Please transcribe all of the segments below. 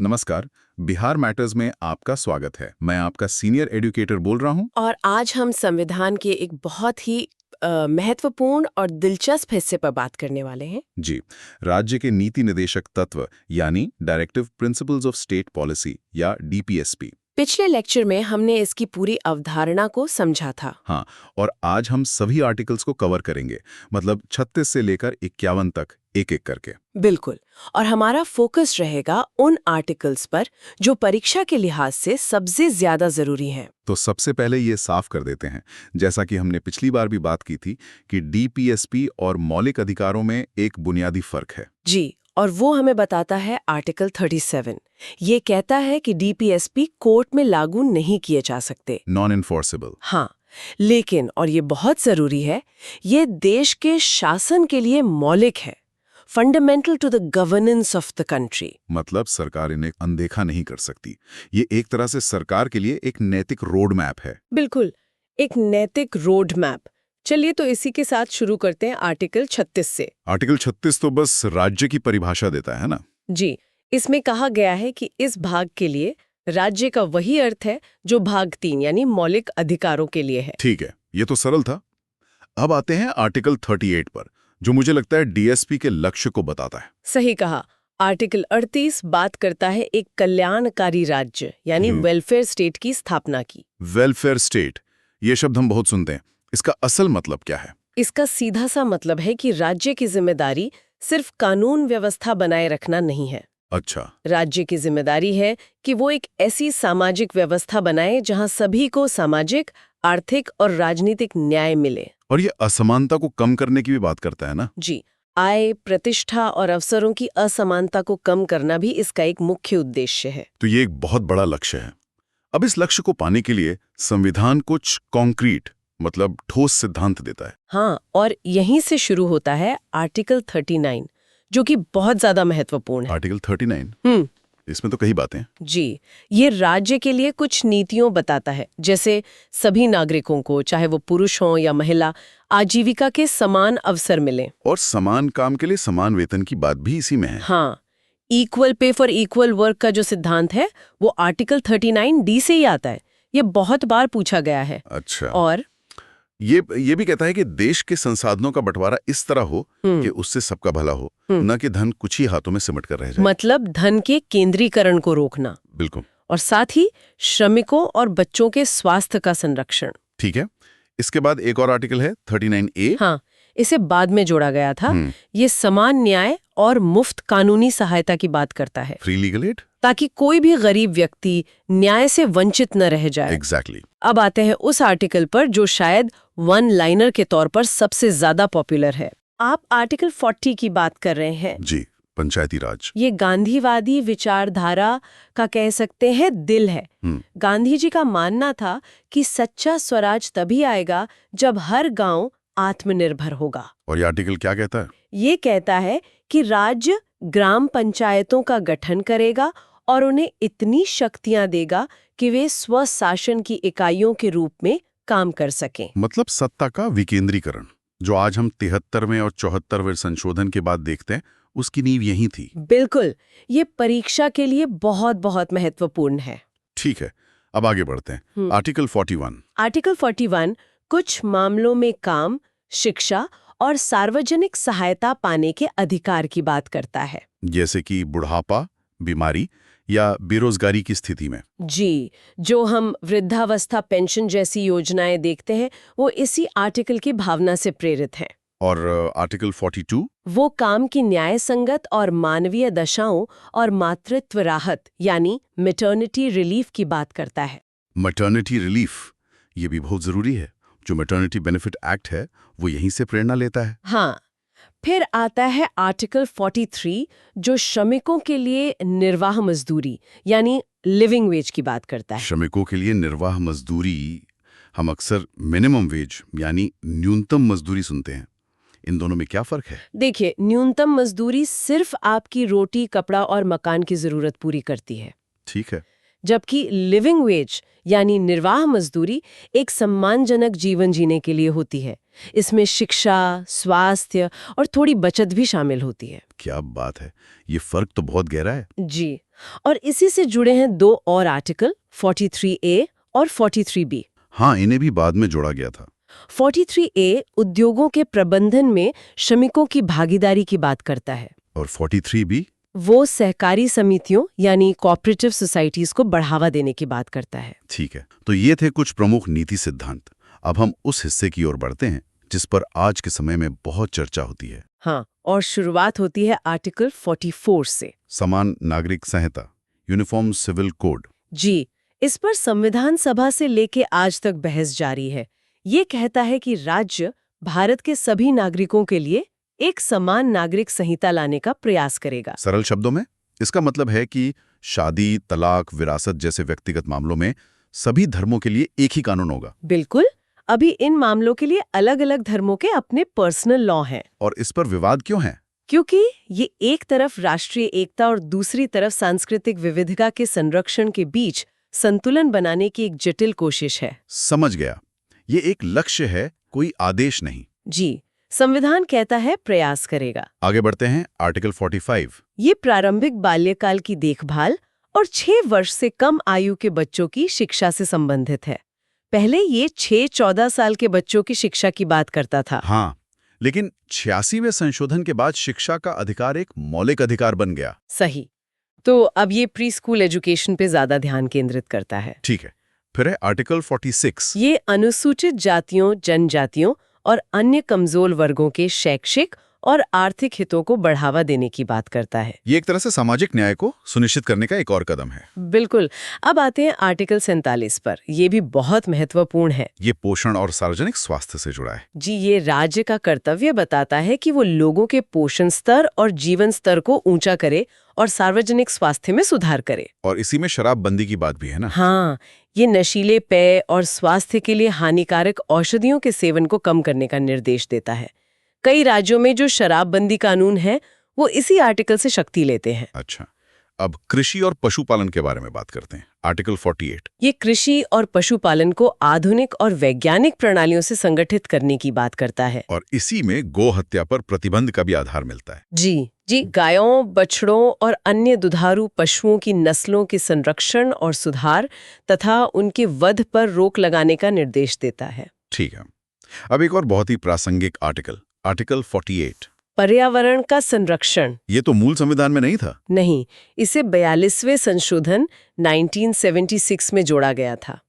नमस्कार। बिहार मैटर्स में आपका स्वागत है। मैं आपका सीनियर एजुकेटर बोल रहा हूँ। और आज हम संविधान के एक बहुत ही महत्वपूर्ण और दिलचस्प हिस्से पर बात करने वाले हैं। जी, राज्य के नीति निदेशक तत्व यानी directive principles of state policy या डीपीएसपी। पिछले लेक्चर में हमने इसकी पूरी अवधारणा को समझा था। हाँ, और आज हम सभी आर्टिकल्स को कवर करेंगे, मतलब 36 से लेकर 51 तक एक-एक करके। बिल्कुल। और हमारा फोकस रहेगा उन आर्टिकल्स पर जो परीक्षा के लिहाज से सबसे ज्यादा जरूरी हैं। तो सबसे पहले ये साफ कर देते हैं, जैसा कि हमने पिछली बार भी बात की थी, कि डीपीएसपी और मौलिक अधिकारों में एक बुनियादी फर्क है। जी, और वो हमें बताता है आर्टिकल 37। ये कहता है कि डीपीएसपी कोर्ट में लागू नहीं किए जा सकते। Non enforceable. हाँ, लेकिन, और ये बहुत जरूरी है, ये देश के शासन के लिए मौलिक है, fundamental to the governance of the country. मतलब सरकार इन्हें अनदेखा नहीं कर सकती। ये एक तरह से सरकार के लिए एक नैतिक रोड मैप है। बिल्कुल, एक नैतिक रोड मैप। चलिए तो इसी के साथ शुरू करते हैं आर्टिकल 36 से। आर्टिकल 36 तो बस राज्य की परिभाषा देता है ना? जी, इसमें कहा गया है कि इस भाग के लिए राज्य का वही अर्थ है जो भाग 3 यानी मौलिक अधिकारों के लिए है। ठीक है, ये तो सरल था। अब आते हैं आर्टिकल 38 पर, जो मुझे लगता है डीएसपी के लक्ष्य को बताता है। सही कहा। आर्टिकल 38 बात करता है एक कल्याणकारी राज्य यानी वेलफेयर स्टेट की स्थापना की। वेलफेयर स्टेट, ये शब्द हम बहुत सुनते हैं। इसका असल मतलब क्या है? इसका सीधा सा मतलब है कि राज्य की जिम्मेदारी सिर्फ कानून व्यवस्था बनाए रखना नहीं है। अच्छा। राज्य की जिम्मेदारी है कि वो एक ऐसी सामाजिक व्यवस्था बनाए जहां सभी को सामाजिक, आर्थिक और राजनीतिक न्याय मिले। और ये असमानता को कम करने की भी बात करता है ना? जी, आय, प्रतिष्ठा और अवसरों की असमानता को कम करना भी इसका एक मुख्य उद्देश्य है। तो ये एक बहुत बड़ा लक्ष्य है। अब इस लक्ष्य को पाने के लिए संविधान कुछ कॉन्क्रीट, मतलब ठोस सिद्धांत देता है। हाँ, और यहीं से शुरू होता है आर्टिकल 39, जो कि बहुत ज्यादा महत्वपूर्ण है। आर्टिकल 39? इसमें तो कई बातें हैं। जी, ये राज्य के लिए कुछ नीतियों बताता है, जैसे सभी नागरिकों को, चाहे वो पुरुष हों या महिला, आजीविका के समान अवसर मिले। और समान काम के लिए समान वेतन की बात भी इसी में है। हाँ, equal pay for equal work का जो सिद्धांत है वो आर्टिकल 39D से ही आता है। ये बहुत बार पूछा गया है। अच्छा। और ये भी कहता है कि देश के संसाधनों का बंटवारा इस तरह हो कि उससे सबका भला हो, न कि धन कुछ ही हाथों में सिमट कर रह जाए। मतलब धन के केंद्रीकरण को रोकना। बिल्कुल। और साथ ही श्रमिकों और बच्चों के स्वास्थ्य का संरक्षण। ठीक है। इसके बाद एक और आर्टिकल है 39A। हाँ, इसे बाद में जोड़ा गया था। ये समान न्याय और मुफ्त कानूनी सहायता की बात करता है। फ्री लीगल एड, ताकि कोई भी गरीब व्यक्ति न्याय से वंचित न रह जाए। एग्जैक्टली। अब आते हैं उस आर्टिकल पर जो शायद वन लाइनर के तौर पर सबसे ज्यादा पॉपुलर है। आप आर्टिकल 40 की बात कर रहे हैं। जी, पंचायती राज। ये गांधीवादी विचारधारा का कह सकते हैं दिल है। गांधी जी का मानना था कि सच्चा स्वराज तभी आएगा जब हर गांव आत्मनिर्भर होगा। और ये आर्टिकल क्या कहता है? ये कहता है कि राज्य ग्राम पंचायतों का गठन करेगा और उन्हें इतनी शक्तियां देगा कि वे स्वशासन की इकाइयों के रूप में काम कर सकें। मतलब सत्ता का विकेंद्रीकरण, जो आज हम 73वें और 74वें संशोधन के बाद देखते हैं, उसकी नींव यही थी। बिल्कुल, ये परीक्षा के लिए बहुत बहुत महत्वपूर्ण है। ठीक है, अब आगे बढ़ते हैं। आर्टिकल 41। आर्टिकल 41 कुछ मामलों में काम, शिक्षा और सार्वजनिक सहायता पाने के अधिकार की बात करता है। जैसे कि बुढ़ापा, बीमारी या बेरोजगारी की स्थिति में। जी, जो हम वृद्धावस्था पेंशन जैसी योजनाएं देखते हैं, वो इसी आर्टिकल की भावना से प्रेरित हैं। और आर्टिकल 42? वो काम की न्याय संगत और मानवीय दशाओं और मातृत्व राहत यानी मैटरनिटी रिलीफ की बात करता है। मैटरनिटी रिलीफ, ये भी बहुत जरूरी है। जो मैटरनिटी बेनिफिट एक्ट है, वो यहीं से प्रेरणा लेता है। हाँ, फिर आता है आर्टिकल 43 जो श्रमिकों के लिए निर्वाह मजदूरी यानी लिविंग वेज की बात करता है। श्रमिकों के लिए निर्वाह मजदूरी हम अक्सर मिनिमम वेज यानी न्यूनतम मजदूरी सुनते हैं। इन दोनों में क्या फर्क है? देखिए, न्यूनतम मजदूरी सिर्फ आपकी रोटी, कपड़ा और मकान की जरूरत पूरी करती है। ठीक है। जबकि लिविंग वेज यानी निर्वाह मजदूरी एक सम्मानजनक जीवन जीने के लिए होती है। इसमें शिक्षा, स्वास्थ्य और थोड़ी बचत भी शामिल होती है। क्या बात है, ये फर्क तो बहुत गहरा है। जी, और इसी से जुड़े हैं दो और आर्टिकल 43A और 43B। हाँ, इन्हें भी बाद में जोड़ा गया था। 43A उद्योगों के प्रबंधन में श्रमिकों की भागीदारी की बात करता है। और 43B? वो सहकारी समितियों यानी कोऑपरेटिव सोसाइटीज को बढ़ावा देने की बात करता है। ठीक है, तो ये थे कुछ प्रमुख नीति सिद्धांत। अब हम उस हिस्से की ओर बढ़ते हैं जिस पर आज के समय में बहुत चर्चा होती है। हाँ, और शुरुआत होती है आर्टिकल 44 से। समान नागरिक संहिता, यूनिफॉर्म सिविल कोड। जी, इस पर संविधान सभा से लेके आज तक बहस जारी है। ये कहता है कि राज्य भारत के सभी नागरिकों के लिए एक समान नागरिक संहिता लाने का प्रयास करेगा। सरल शब्दों में इसका मतलब है कि शादी, तलाक, विरासत जैसे व्यक्तिगत मामलों में सभी धर्मों के लिए एक ही कानून होगा। बिल्कुल। अभी इन मामलों के लिए अलग-अलग धर्मों के अपने पर्सनल लॉ हैं। और इस पर विवाद क्यों है? क्योंकि ये एक तरफ राष्ट्रीय एकता और दूसरी तरफ सांस्कृतिक विविधता के संरक्षण के बीच संतुलन बनाने की एक जटिल कोशिश है। समझ गया। ये एक लक्ष्य है, कोई आदेश नहीं। जी, संविधान कहता है प्रयास करेगा। आगे बढ़ते हैं, आर्टिकल 45। ये प्रारंभिक बाल्यकाल की देखभाल और 6 वर्ष से कम आयु के बच्चों की शिक्षा से संबंधित है। पहले ये 6-14 साल के बच्चों की शिक्षा की बात करता था। हाँ, लेकिन 86वें संशोधन के बाद शिक्षा का अधिकार एक मौलिक अधिकार बन गया। सही। तो अब ये प्री स्कूल एजुकेशन पे ज्यादा ध्यान केंद्रित करता है। ठीक है, फिर है आर्टिकल 46। ये अनुसूचित जातियों, जनजातियों और अन्य कमजोर वर्गों के शैक्षिक और आर्थिक हितों को बढ़ावा देने की बात करता है। ये एक तरह से सामाजिक न्याय को सुनिश्चित करने का एक और कदम है। बिल्कुल। अब आते हैं आर्टिकल 47 पर। ये भी बहुत महत्वपूर्ण है। ये पोषण और सार्वजनिक स्वास्थ्य से जुड़ा है। जी, ये राज्य का कर्तव्य बताता है कि वो लोगों के पोषण स्तर और जीवन स्तर को ऊंचा करे और सार्वजनिक स्वास्थ्य में सुधार करे। और इसी में शराबबंदी की बात भी है ना? हाँ, ये नशीले पेय और स्वास्थ्य के लिए हानिकारक औषधियों के सेवन को कम करने का निर्देश देता है। कई राज्यों में जो शराबबंदी कानून है वो इसी आर्टिकल से शक्ति लेते हैं। अच्छा, अब कृषि और पशुपालन के बारे में बात करते हैं, आर्टिकल 48। ये कृषि और पशुपालन को आधुनिक और वैज्ञानिक प्रणालियों से संगठित करने की बात करता है। और इसी में गौ हत्या पर प्रतिबंध का भी आधार मिलता है। जी, गायों, बछड़ों और अन्य दुधारू पशुओं की नस्लों के संरक्षण और सुधार तथा उनके वध पर रोक लगाने का निर्देश देता है। ठीक है, अब एक और बहुत ही प्रासंगिक आर्टिकल, आर्टिकल 48। पर्यावरण का संरक्षण। ये तो मूल संविधान में नहीं था। नहीं, इसे 42वें संशोधन 1976 में जोड़ा गया था।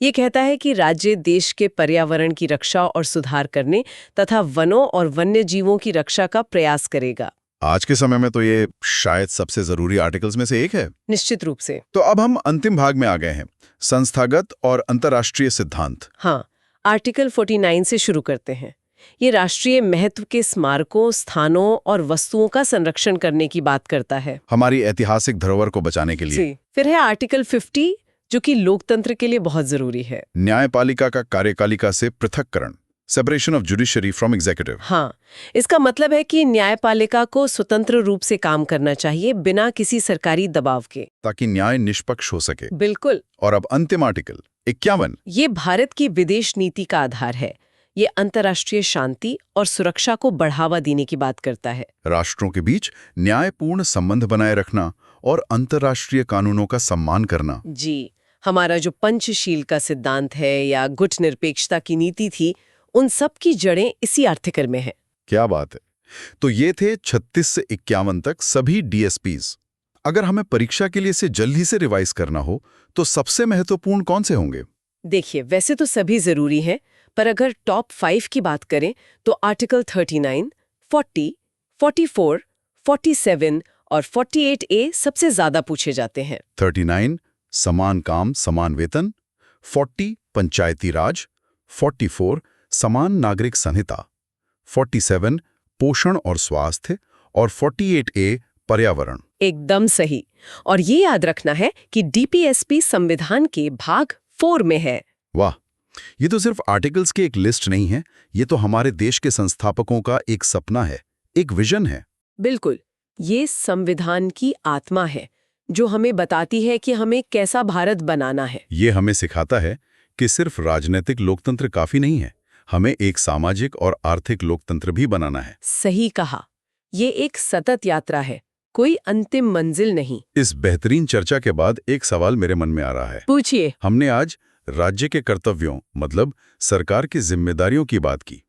ये कहता है कि राज्य देश के पर्यावरण की रक्षा और सुधार करने तथा वनों और वन्य जीवों की रक्षा का प्रयास करेगा। आज के समय में तो ये शायद सबसे जरूरी आर्टिकल्स में से एक है। निश्चित रूप से। तो अब हम अंतिम भाग में आ गए हैं, संस्थागत और अंतर्राष्ट्रीय सिद्धांत। हाँ, आर्टिकल 49 से शुरू करते हैं। ये राष्ट्रीय महत्व के स्मारकों, स्थानों और वस्तुओं का संरक्षण करने की बात करता है, हमारी ऐतिहासिक धरोहर को बचाने के लिए। जी। फिर है आर्टिकल 50 जो कि लोकतंत्र के लिए बहुत जरूरी है। न्यायपालिका का कार्यपालिका से पृथक्करण, separation of judiciary from executive. हाँ, इसका मतलब है कि न्यायपालिका को स्वतंत्र रूप से काम करना चाहिए बिना किसी सरकारी दबाव के, ताकि न्याय निष्पक्ष हो सके। बिल्कुल। और अब अंतिम आर्टिकल 51। ये भारत की विदेश नीति का आधार है। ये अंतर्राष्ट्रीय शांति और सुरक्षा को बढ़ावा देने की बात करता है, राष्ट्रों के बीच न्यायपूर्ण संबंध बनाए रखना और अंतर्राष्ट्रीय कानूनों का सम्मान करना। जी, हमारा जो पंचशील का सिद्धांत है या गुट निरपेक्षता की नीति थी, उन सब की जड़ें इसी आर्टिकल में है। क्या बात है। तो ये थे 36 से 51 तक सभी DSPs। अगर हमें परीक्षा के लिए इसे जल्दी से रिवाइज करना हो तो सबसे महत्वपूर्ण कौन से होंगे? देखिए, वैसे तो सभी जरूरी हैं, पर अगर टॉप 5 की बात करें तो आर्टिकल 39, 40, 44, 47 और 48A सबसे ज्यादा पूछे जाते हैं। 39 समान काम समान वेतन, 40 पंचायती राज, 44 समान नागरिक संहिता, 47 पोषण और स्वास्थ्य और 48A पर्यावरण। एकदम सही। और ये याद रखना है कि DPSP संविधान के भाग 4 में है। वाह, ये तो सिर्फ आर्टिकल्स की एक लिस्ट नहीं है, ये तो हमारे देश के संस्थापकों का एक सपना है, एक विजन है। बिल्कुल, ये संविधान की आत्मा है जो हमें बताती है कि हमें कैसा भारत बनाना है। ये हमें सिखाता है कि सिर्फ राजनीतिक लोकतंत्र काफी नहीं है, हमें एक सामाजिक और आर्थिक लोकतंत्र भी बनाना है। सही कहा। ये एक सतत यात्रा है, कोई अंतिम मंजिल नहीं। इस बेहतरीन चर्चा के बाद एक सवाल मेरे मन में आ रहा है। पूछिए। हमने आज राज्य के कर्तव्यों मतलब सरकार की जिम्मेदारियों की बात की,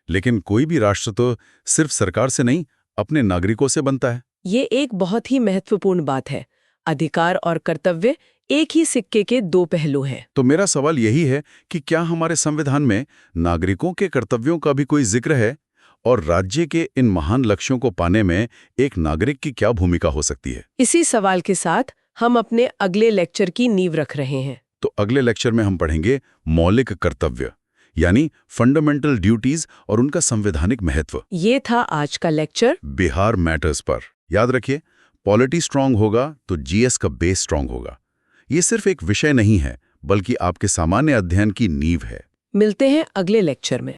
लेकिन कोई भी राष्ट्र तो सिर्फ सरकार से नहीं अपने नागरिकों से बनता है। ये एक बहुत ही महत्वपूर्ण बात है। अधिकार और कर्तव्य एक ही सिक्के के दो पहलू हैं। तो मेरा सवाल यही है कि क्या हमारे संविधान में नागरिकों के कर्तव्यों का भी कोई जिक्र है, और राज्य के इन महान लक्ष्यों को पाने में एक नागरिक की क्या भूमिका हो सकती है? इसी सवाल के साथ हम अपने अगले लेक्चर की नींव रख रहे हैं। तो अगले लेक्चर में हम पढ़ेंगे मौलिक कर्तव्य यानी फंडामेंटल ड्यूटीज और उनका संवैधानिक महत्व। ये था आज का लेक्चर बिहार मैटर्स पर। याद रखिए, पॉलिटी स्ट्रांग होगा तो जीएस का बेस स्ट्रांग होगा। ये सिर्फ एक विषय नहीं है, बल्कि आपके सामान्य अध्ययन की नींव है। मिलते हैं अगले लेक्चर में।